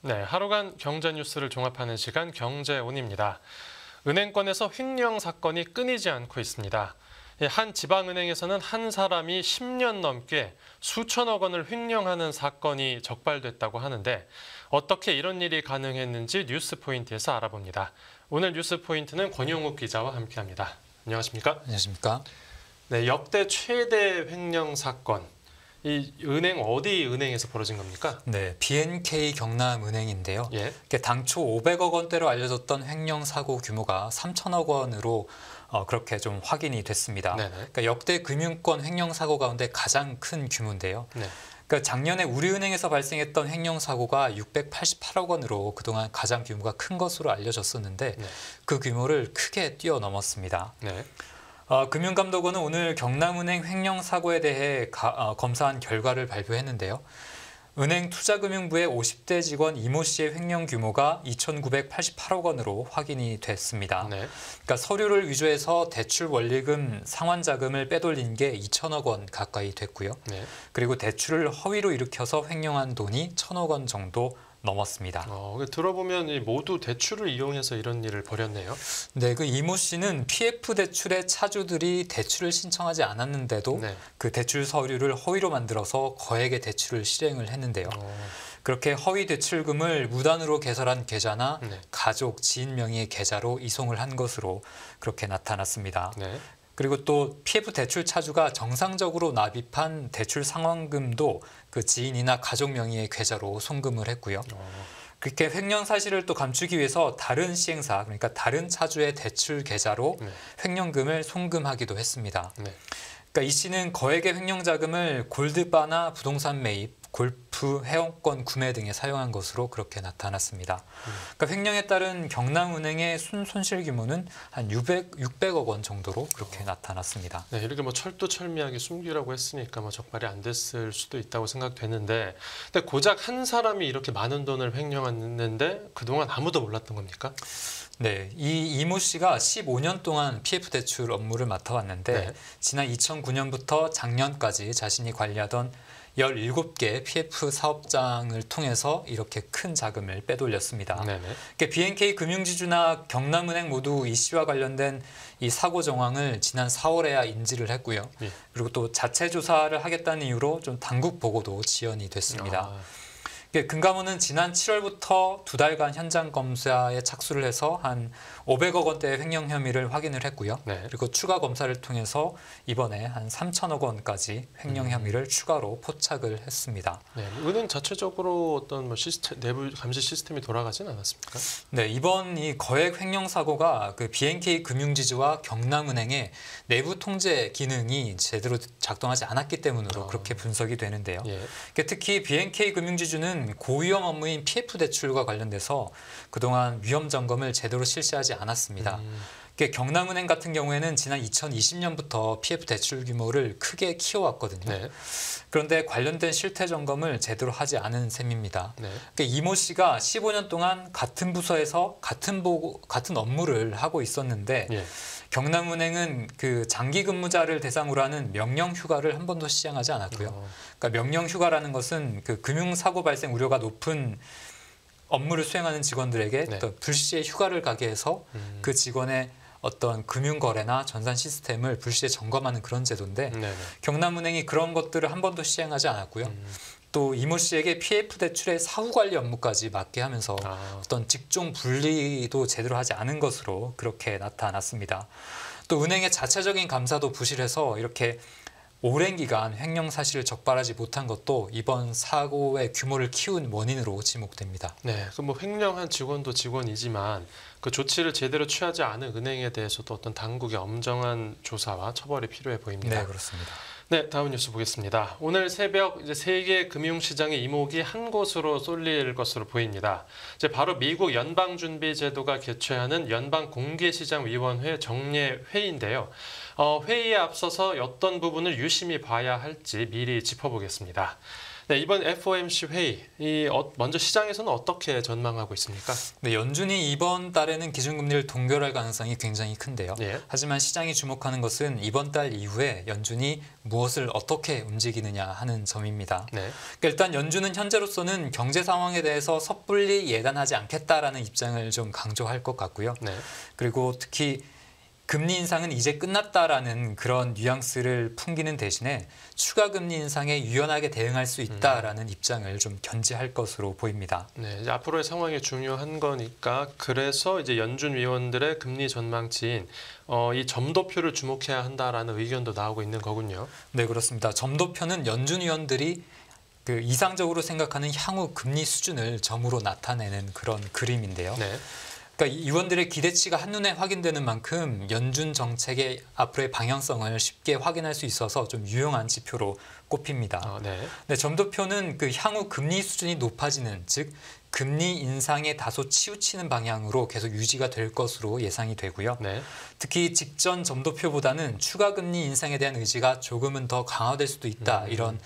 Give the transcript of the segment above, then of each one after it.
네, 하루간 경제 뉴스를 종합하는 시간 경제온입니다. 은행권에서 횡령 사건이 끊이지 않고 있습니다. 한 지방은행에서는 한 사람이 10년 넘게 수천억 원을 횡령하는 사건이 적발됐다고 하는데 어떻게 이런 일이 가능했는지 뉴스포인트에서 알아봅니다. 오늘 뉴스포인트는 권용욱 기자와 함께합니다. 안녕하십니까? 안녕하십니까? 네, 역대 최대 횡령 사건. 이 은행 어디 은행에서 벌어진 겁니까? 네, BNK 경남은행인데요. 예. 당초 500억 원대로 알려졌던 횡령 사고 규모가 3천억 원으로 그렇게 좀 확인이 됐습니다. 그러니까 역대 금융권 횡령 사고 가운데 가장 큰 규모인데요. 네. 그러니까 작년에 우리은행에서 발생했던 횡령 사고가 688억 원으로 그동안 가장 규모가 큰 것으로 알려졌었는데 네. 그 규모를 크게 뛰어넘었습니다. 네. 금융감독원은 오늘 경남은행 횡령 사고에 대해 검사한 결과를 발표했는데요. 은행 투자금융부의 50대 직원 이모 씨의 횡령 규모가 2,988억 원으로 확인이 됐습니다. 네. 그러니까 서류를 위조해서 대출 원리금 상환자금을 빼돌린 게 2천억 원 가까이 됐고요. 네. 그리고 대출을 허위로 일으켜서 횡령한 돈이 1,000억 원 정도 넘었습니다. 들어보면 모두 대출을 이용해서 이런 일을 벌였네요. 네, 그 이모 씨는 PF 대출의 차주들이 대출을 신청하지 않았는데도 네. 그 대출 서류를 허위로 만들어서 거액의 대출을 실행을 했는데요. 그렇게 허위 대출금을 무단으로 개설한 계좌나 네. 가족, 지인 명의의 계좌로 이송을 한 것으로 그렇게 나타났습니다. 네. 그리고 또 PF 대출 차주가 정상적으로 납입한 대출 상환금도 그 지인이나 가족 명의의 계좌로 송금을 했고요. 그렇게 횡령 사실을 또 감추기 위해서 다른 시행사, 그러니까 다른 차주의 대출 계좌로 네. 횡령금을 송금하기도 했습니다. 네. 그러니까 이 씨는 거액의 횡령 자금을 골드바나 부동산 매입, 골프 회원권 구매 등에 사용한 것으로 그렇게 나타났습니다. 그러니까 횡령에 따른 경남은행의 손실 규모는 한 600억 원 정도로 그렇게 나타났습니다. 네, 이렇게 철두철미하게 숨기라고 했으니까 적발이 안 됐을 수도 있다고 생각되는데, 근데 고작 한 사람이 이렇게 많은 돈을 횡령했는데 그동안 아무도 몰랐던 겁니까? 네, 이 이모 씨가 15년 동안 PF 대출 업무를 맡아왔는데 네. 지난 지난 2009년부터 작년까지 자신이 관리하던 17개 PF 사업장을 통해서 이렇게 큰 자금을 빼돌렸습니다. 네네. 그러니까 BNK 금융지주나 경남은행 모두 이 씨와 관련된 이 사고 정황을 지난 4월에야 인지를 했고요. 예. 그리고 또 자체 조사를 하겠다는 이유로 좀 당국 보고도 지연이 됐습니다. 금감원은 지난 7월부터 2달간 현장 검사에 착수를 해서 한 500억 원대의 횡령 혐의를 확인을 했고요. 네. 그리고 추가 검사를 통해서 이번에 한 3천억 원까지 횡령 혐의를 추가로 포착을 했습니다. 네, 은행 자체적으로 어떤 시스템, 내부 감시 시스템이 돌아가진 않았습니까? 네, 이번 이 거액 횡령 사고가 그 BNK 금융지주와 경남은행의 내부 통제 기능이 제대로 작동하지 않았기 때문으로 그렇게 분석이 되는데요. 예. 특히 BNK 금융지주는 고위험 업무인 PF 대출과 관련돼서 그동안 위험 점검을 제대로 실시하지 않았습니다. 경남은행 같은 경우에는 지난 2020년부터 PF 대출 규모를 크게 키워왔거든요. 네. 그런데 관련된 실태 점검을 제대로 하지 않은 셈입니다. 네. 이모 씨가 15년 동안 같은 부서에서 같은 업무를 하고 있었는데 예. 경남은행은 그 장기 근무자를 대상으로 하는 명령 휴가를 한 번도 시행하지 않았고요. 그러니까 명령 휴가라는 것은 그 금융 사고 발생 우려가 높은 업무를 수행하는 직원들에게 네. 또 불시에 휴가를 가게 해서 그 직원의 어떤 금융 거래나 전산 시스템을 불시에 점검하는 그런 제도인데 네네. 경남은행이 그런 것들을 한 번도 시행하지 않았고요. 또 이모 씨에게 PF 대출의 사후 관리 업무까지 맡게 하면서 어떤 직종 분리도 제대로 하지 않은 것으로 그렇게 나타났습니다. 또 은행의 자체적인 감사도 부실해서 이렇게 오랜 기간 횡령 사실을 적발하지 못한 것도 이번 사고의 규모를 키운 원인으로 지목됩니다. 네, 그 횡령한 직원도 직원이지만 그 조치를 제대로 취하지 않은 은행에 대해서도 어떤 당국의 엄정한 조사와 처벌이 필요해 보입니다. 네, 그렇습니다. 네, 다음 뉴스 보겠습니다. 오늘 새벽 세계 금융시장의 이목이 한 곳으로 쏠릴 것으로 보입니다. 바로 미국 연방준비제도가 개최하는 연방공개시장위원회 정례 회의인데요. 회의에 앞서서 어떤 부분을 유심히 봐야 할지 미리 짚어보겠습니다. 네, 이번 FOMC 회의, 먼저 시장에서는 어떻게 전망하고 있습니까? 네, 연준이 이번 달에는 기준금리를 동결할 가능성이 굉장히 큰데요. 예. 하지만 시장이 주목하는 것은 이번 달 이후에 연준이 무엇을 어떻게 움직이느냐 하는 점입니다. 네. 그러니까 일단 연준은 현재로서는 경제 상황에 대해서 섣불리 예단하지 않겠다라는 입장을 좀 강조할 것 같고요. 네. 그리고 특히 금리 인상은 이제 끝났다라는 그런 뉘앙스를 풍기는 대신에 추가 금리 인상에 유연하게 대응할 수 있다라는 입장을 좀 견지할 것으로 보입니다. 네, 이제 앞으로의 상황이 중요한 거니까 그래서 이제 연준 위원들의 금리 전망치인 이 점도표를 주목해야 한다라는 의견도 나오고 있는 거군요. 네, 그렇습니다. 점도표는 연준 위원들이 그 이상적으로 생각하는 향후 금리 수준을 점으로 나타내는 그런 그림인데요. 네. 그러니까 의원들의 기대치가 한눈에 확인되는 만큼 연준 정책의 앞으로의 방향성을 쉽게 확인할 수 있어서 좀 유용한 지표로 꼽힙니다. 네. 네, 점도표는 그 향후 금리 수준이 높아지는, 즉 금리 인상에 다소 치우치는 방향으로 계속 유지가 될 것으로 예상이 되고요. 네. 특히 직전 점도표보다는 추가 금리 인상에 대한 의지가 조금은 더 강화될 수도 있다. 이런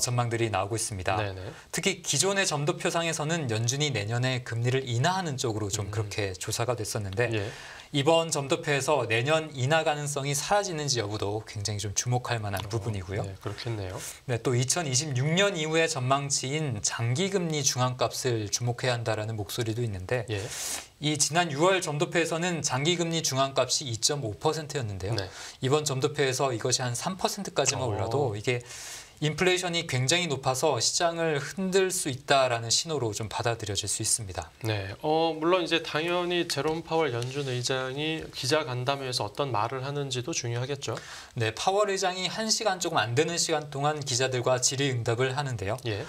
전망들이 나오고 있습니다. 네네. 특히 기존의 점도표상에서는 연준이 내년에 금리를 인하하는 쪽으로 좀 그렇게 조사가 됐었는데 예. 이번 점도표에서 내년 인하 가능성이 사라지는지 여부도 굉장히 좀 주목할 만한 부분이고요. 네, 그렇겠네요. 네, 또 2026년 이후의 전망치인 장기금리 중앙값을 주목해야 한다라는 목소리도 있는데 예. 이 지난 6월 점도표에서는 장기금리 중앙값이 2.5%였는데요. 네. 이번 점도표에서 이것이 한 3%까지만 올라도 이게 인플레이션이 굉장히 높아서 시장을 흔들 수 있다라는 신호로 좀 받아들여질 수 있습니다. 네, 물론 이제 당연히 제롬 파월 연준 의장이 기자 간담회에서 어떤 말을 하는지도 중요하겠죠. 네, 파월 의장이 1시간 조금 안 되는 시간 동안 기자들과 질의응답을 하는데요. 예.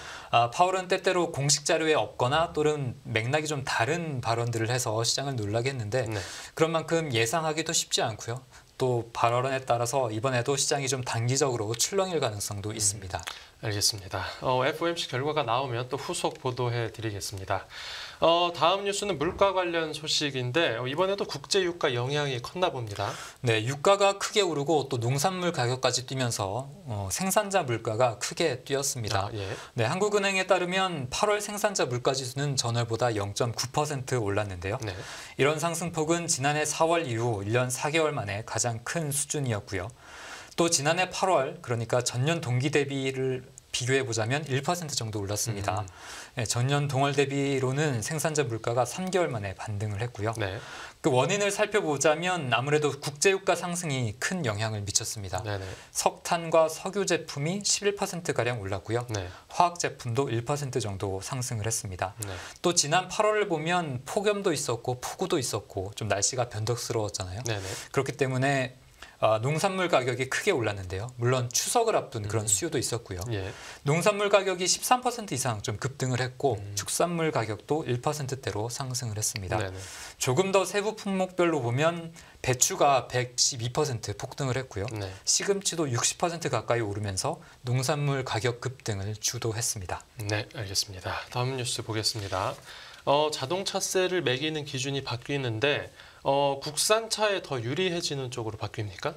파월은 때때로 공식 자료에 없거나 또는 맥락이 좀 다른 발언들을 해서 시장을 놀라게 했는데 네. 그런 만큼 예상하기도 쉽지 않고요. 또 발언에 따라서 이번에도 시장이 좀 단기적으로 출렁일 가능성도 있습니다. 알겠습니다. FOMC 결과가 나오면 또 후속 보도해 드리겠습니다. 다음 뉴스는 물가 관련 소식인데 이번에도 국제 유가 영향이 컸나 봅니다. 네, 유가가 크게 오르고 또 농산물 가격까지 뛰면서 생산자 물가가 크게 뛰었습니다. 예. 네, 한국은행에 따르면 8월 생산자 물가 지수는 전월보다 0.9% 올랐는데요. 네. 이런 상승폭은 지난해 4월 이후 1년 4개월 만에 가장 큰 수준이었고요. 또 지난해 8월, 그러니까 전년 동기 대비를 비교해 보자면 1% 정도 올랐습니다. 네, 전년 동월 대비로는 생산자 물가가 3개월 만에 반등을 했고요. 네. 그 원인을 살펴보자면 아무래도 국제유가 상승이 큰 영향을 미쳤습니다. 네네. 석탄과 석유 제품이 11%가량 올랐고요. 네. 화학 제품도 1% 정도 상승을 했습니다. 네. 또 지난 8월을 보면 폭염도 있었고 폭우도 있었고 좀 날씨가 변덕스러웠잖아요. 네네. 그렇기 때문에 농산물 가격이 크게 올랐는데요. 물론 추석을 앞둔 그런 수요도 있었고요. 예. 농산물 가격이 13% 이상 좀 급등을 했고 축산물 가격도 1%대로 상승을 했습니다. 네네. 조금 더 세부 품목별로 보면 배추가 112% 폭등을 했고요. 네. 시금치도 60% 가까이 오르면서 농산물 가격 급등을 주도했습니다. 네, 알겠습니다. 다음 뉴스 보겠습니다. 자동차세를 매기는 기준이 바뀌는데 국산차에 더 유리해지는 쪽으로 바뀝니까?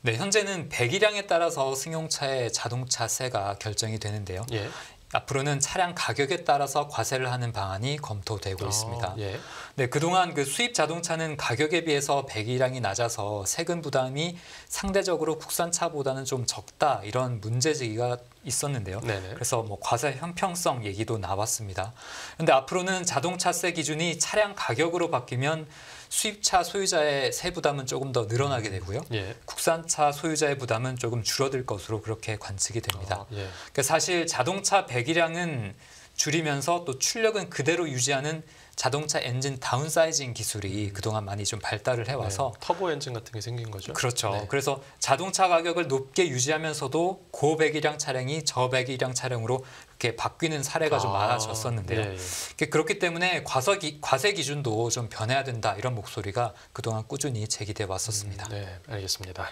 네, 현재는 배기량에 따라서 승용차의 자동차세가 결정이 되는데요. 예. 앞으로는 차량 가격에 따라서 과세를 하는 방안이 검토되고 있습니다. 예. 네, 그동안 그 수입 자동차는 가격에 비해서 배기량이 낮아서 세금 부담이 상대적으로 국산차보다는 좀 적다 이런 문제 제기가 있었는데요. 네네. 그래서 뭐 과세 형평성 얘기도 나왔습니다. 그런데 앞으로는 자동차세 기준이 차량 가격으로 바뀌면 수입차 소유자의 세 부담은 조금 더 늘어나게 되고요. 예. 국산차 소유자의 부담은 조금 줄어들 것으로 그렇게 관측이 됩니다. 예. 그러니까 사실 자동차 배기량은 줄이면서 또 출력은 그대로 유지하는 자동차 엔진 다운사이징 기술이 그동안 많이 좀 발달을 해와서 네. 터보 엔진 같은 게 생긴 거죠. 그렇죠. 네. 그래서 자동차 가격을 높게 유지하면서도 고배기량 차량이 저배기량 차량으로 이렇게 바뀌는 사례가 좀 많아졌었는데요. 예, 예. 그렇기 때문에 과세 기준도 좀 변해야 된다 이런 목소리가 그동안 꾸준히 제기돼 왔었습니다. 네, 알겠습니다.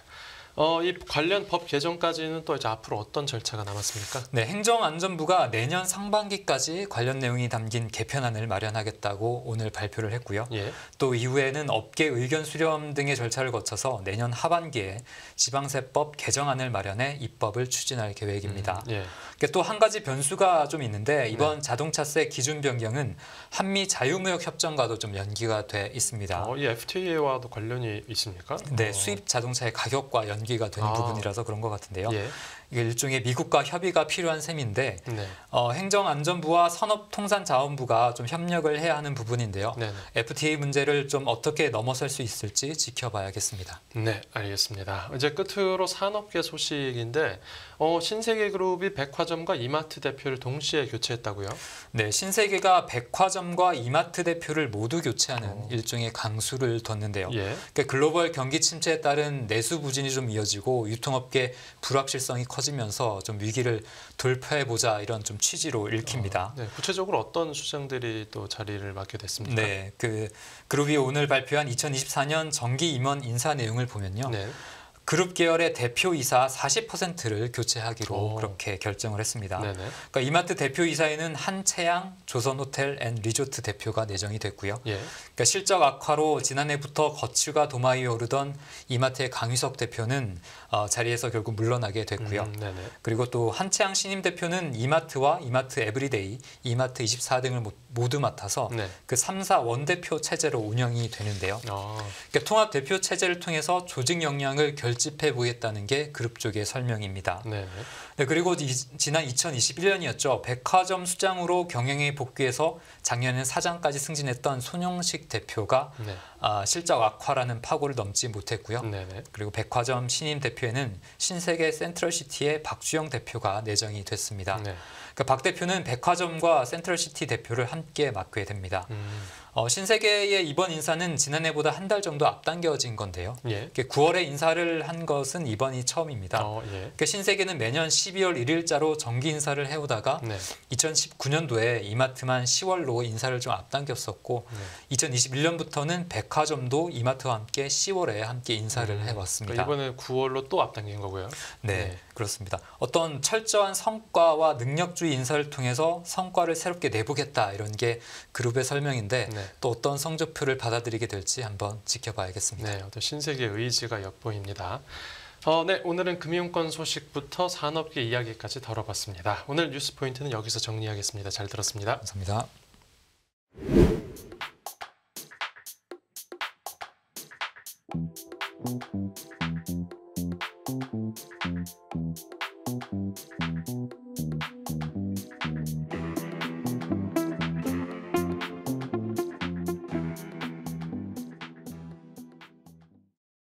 이 관련 법 개정까지는 또 이제 앞으로 어떤 절차가 남았습니까? 네, 행정안전부가 내년 상반기까지 관련 내용이 담긴 개편안을 마련하겠다고 오늘 발표를 했고요. 예. 또 이후에는 업계 의견 수렴 등의 절차를 거쳐서 내년 하반기에 지방세법 개정안을 마련해 입법을 추진할 계획입니다. 예. 또 한 가지 변수가 좀 있는데 이번 자동차세 기준 변경은 한미 자유무역 협정과도 좀 연기가 돼 있습니다. 이 FTA와도 관련이 있습니까? 네, 수입 자동차의 가격과 연기가 되는 부분이라서 그런 것 같은데요. 예. 이게 일종의 미국과 협의가 필요한 셈인데 네. 행정안전부와 산업통상자원부가 좀 협력을 해야 하는 부분인데요. 네네. FTA 문제를 좀 어떻게 넘어설 수 있을지 지켜봐야겠습니다. 네, 알겠습니다. 이제 끝으로 산업계 소식인데 신세계그룹이 백화점과 이마트 대표를 동시에 교체했다고요? 네, 신세계가 백화점과 이마트 대표를 모두 교체하는 일종의 강수를 뒀는데요. 예. 그러니까 글로벌 경기 침체에 따른 내수 부진이 좀 이어지고 유통업계 불확실성이 커지면서 좀 위기를 돌파해보자 이런 좀 취지로 읽힙니다. 네, 구체적으로 어떤 수장들이 또 자리를 맡게 됐습니까? 네, 그룹이 오늘 발표한 2024년 정기 임원 인사 내용을 보면요. 네. 그룹 계열의 대표이사 40%를 교체하기로 그렇게 결정을 했습니다. 네네. 그러니까 이마트 대표이사에는 한채양 조선호텔앤리조트 대표가 내정이 됐고요. 예. 그러니까 실적 악화로 지난해부터 거취가 도마 위에 오르던 이마트의 강유석 대표는 자리에서 결국 물러나게 됐고요. 네네. 그리고 또 한채양 신임 대표는 이마트와 이마트 에브리데이, 이마트 24 등을 모두 맡아서 네. 그 3사 원대표 체제로 운영이 되는데요. 그러니까 통합 대표 체제를 통해서 조직 역량을 결집해 보겠다는 게 그룹 쪽의 설명입니다. 네네. 네, 그리고 지난 2021년이었죠. 백화점 수장으로 경영에 복귀해서 작년엔 사장까지 승진했던 손용식 대표가 네. 실적 악화라는 파고를 넘지 못했고요. 네네. 그리고 백화점 신임 대표에는 신세계 센트럴시티의 박주영 대표가 내정이 됐습니다. 네. 그러니까 박 대표는 백화점과 센트럴시티 대표를 함께 맡게 됩니다. 신세계의 이번 인사는 지난해보다 한 달 정도 앞당겨진 건데요. 예. 9월에 인사를 한 것은 이번이 처음입니다. 예. 그러니까 신세계는 매년 12월 1일자로 정기 인사를 해오다가 네. 2019년도에 이마트만 10월로 인사를 좀 앞당겼었고 2021년부터는 백화점도 이마트와 함께 10월에 함께 인사를 해왔습니다. 그러니까 이번에 9월로 또 앞당긴 거고요. 네, 그렇습니다. 어떤 철저한 성과와 능력주의 인사를 통해서 성과를 새롭게 내보겠다 이런 게 그룹의 설명인데 네. 또 어떤 성적표를 받아들이게 될지 한번 지켜봐야겠습니다. 네, 어떤 신세계의 의지가 엿보입니다. 네, 오늘은 금융권 소식부터 산업계 이야기까지 다뤄봤습니다. 오늘 뉴스 포인트는 여기서 정리하겠습니다. 잘 들었습니다. 감사합니다.